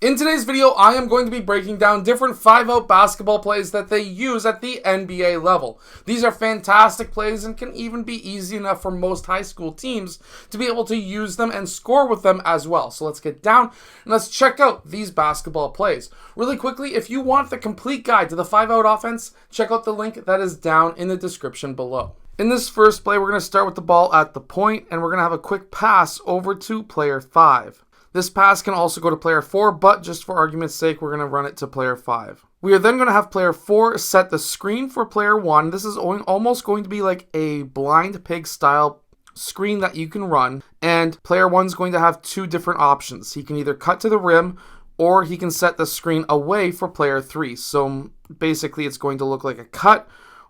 In today's video, I am going to be breaking down different 5-out basketball plays that they use at the NBA level. These are fantastic plays and can even be easy enough for most high school teams to be able to use them and score with them as well. So let's get down and let's check out these basketball plays. Really quickly, if you want the complete guide to the 5-out offense, check out the link that is down in the description below. In this first play, we're going to start with the ball at the point, and we're going to have a quick pass over to player 5. This pass can also go to player 4, but just for argument's sake, we're going to run it to player 5. We are then going to have player 4 set the screen for player 1. This is almost going to be like a blind pig style screen that you can run, and player 1 is going to have two different options. He can either cut to the rim, or he can set the screen away for player 3. So basically, it's going to look like a cut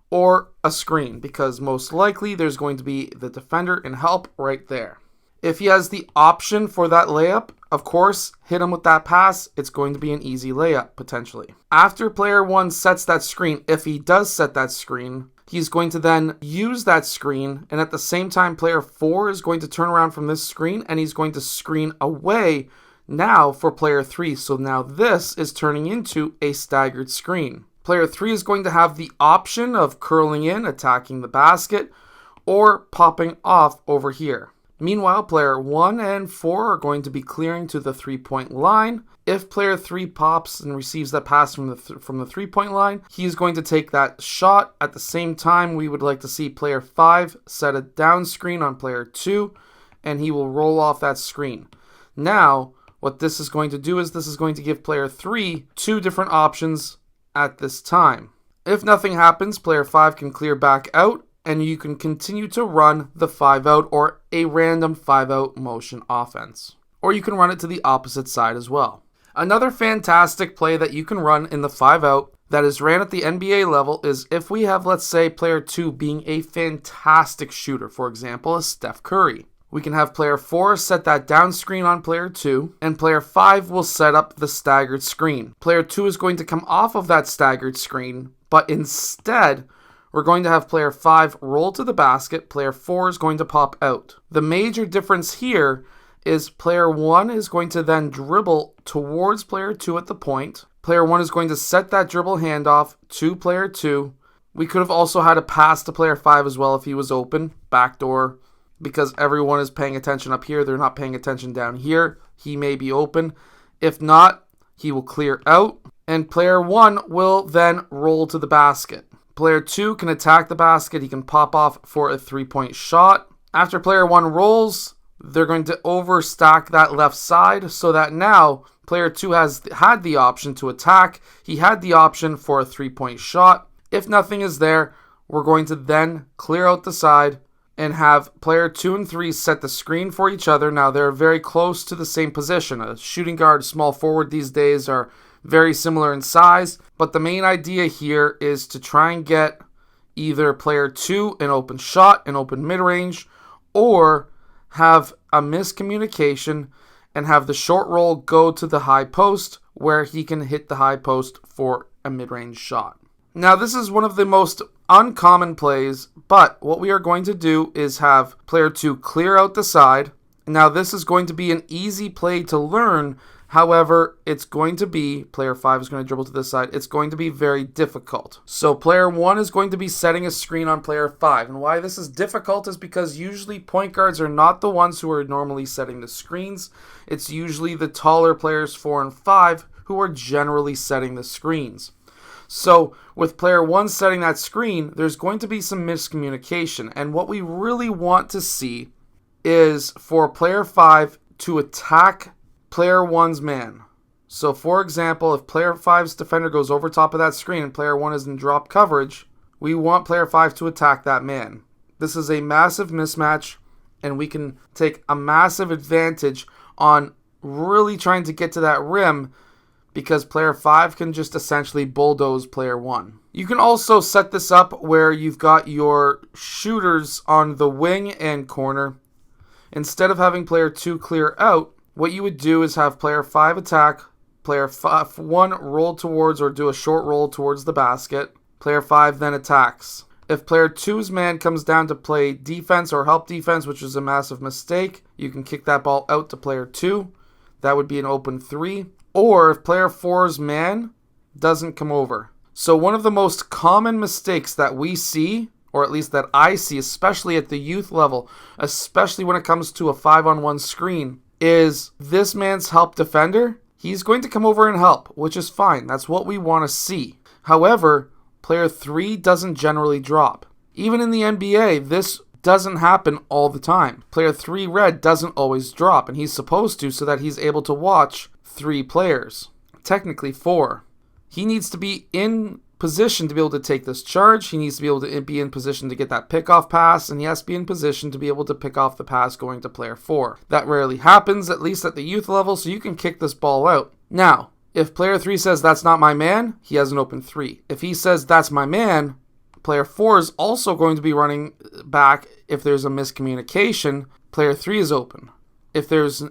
or a screen, because most likely there's going to be the defender in help right there. If he has the option for that layup, of course, hit him with that pass. It's going to be an easy layup, potentially. After player 1 sets that screen, if he does set that screen, he's going to then use that screen, and at the same time, player 4 is going to turn around from this screen, and he's going to screen away now for player 3. So now this is turning into a staggered screen. Player 3 is going to have the option of curling in, attacking the basket, or popping off over here. Meanwhile, player 1 and 4 are going to be clearing to the three-point line. If player 3 pops and receives that pass from the three-point line, he's going to take that shot. At the same time, we would like to see player 5 set a down screen on player 2, and he will roll off that screen. Now, what this is going to do is this is going to give player 3 two different options at this time. If nothing happens, player 5 can clear back out, and you can continue to run the 5-out or a random 5-out motion offense. Or you can run it to the opposite side as well. Another fantastic play that you can run in the 5-out that is ran at the NBA level is if we have, let's say, player 2 being a fantastic shooter, for example, a Steph Curry. We can have player 4 set that down screen on player 2, and player 5 will set up the staggered screen. Player 2 is going to come off of that staggered screen, but instead, we're going to have player 5 roll to the basket. Player 4 is going to pop out. The major difference here is player 1 is going to then dribble towards player 2 at the point. Player 1 is going to set that dribble handoff to player 2. We could have also had a pass to player 5 as well if he was open. Backdoor, because everyone is paying attention up here. They're not paying attention down here. He may be open. If not, he will clear out. And player 1 will then roll to the basket. Player 2 can attack the basket. He can pop off for a three-point shot. After player 1 rolls, they're going to overstack that left side so that now player 2 has had the option to attack. He had the option for a three-point shot. If nothing is there, we're going to then clear out the side and have player 2 and 3 set the screen for each other. Now they're very close to the same position. A shooting guard, small forward these days are very similar in size, but the main idea here is to try and get either player 2 an open shot, an open mid-range, or have a miscommunication and have the short roll go to the high post where he can hit the high post for a mid-range shot. Now this is one of the most uncommon plays, but what we are going to do is have player 2 clear out the side. Now this is going to be an easy play to learn. However, it's going to be, player 5 is going to dribble to this side, it's going to be very difficult. So player 1 is going to be setting a screen on player 5. And why this is difficult is because usually point guards are not the ones who are normally setting the screens. It's usually the taller players 4 and 5 who are generally setting the screens. So with player 1 setting that screen, there's going to be some miscommunication. And what we really want to see is for player 5 to attack player 1's man. So for example, if player 5's defender goes over top of that screen and player 1 is in drop coverage, we want player 5 to attack that man. This is a massive mismatch, and we can take a massive advantage on really trying to get to that rim because player 5 can just essentially bulldoze player 1. You can also set this up where you've got your shooters on the wing and corner. Instead of having player 2 clear out, what you would do is have player 5 attack, player 1 roll towards or do a short roll towards the basket. Player 5 then attacks. If player 2's man comes down to play defense or help defense, which is a massive mistake, you can kick that ball out to player 2. That would be an open 3. or if player 4's man doesn't come over. So one of the most common mistakes that we see, or at least that I see, especially at the youth level, especially when it comes to a 5-on-1 screen, is this man's help defender. He's going to come over and help, which is fine. That's what we want to see. However, player 3 doesn't generally drop. Even in the NBA, this doesn't happen all the time. Player 3 red doesn't always drop, and he's supposed to so that he's able to watch 3 players. Technically 4. He needs to be in position to be able to take this charge. He needs to be able to be in position to get that pickoff pass, and he has to be in position to be able to pick off the pass going to player 4. That rarely happens, at least at the youth level, so you can kick this ball out. Now, if player 3 says that's not my man, he has an open 3. If he says that's my man, player 4 is also going to be running back. If there's a miscommunication, player 3 is open. If there's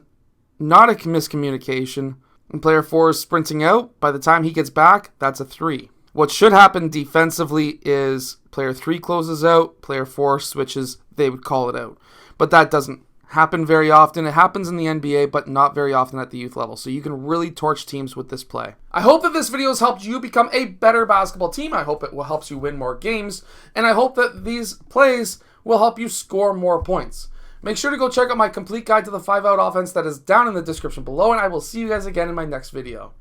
not a miscommunication and player 4 is sprinting out, by the time he gets back, that's a 3. What should happen defensively is player 3 closes out, player 4 switches, they would call it out. But that doesn't happen very often. It happens in the NBA, but not very often at the youth level. So you can really torch teams with this play. I hope that this video has helped you become a better basketball team. I hope it will help you win more games. And I hope that these plays will help you score more points. Make sure to go check out my complete guide to the 5-out offense that is down in the description below, and I will see you guys again in my next video.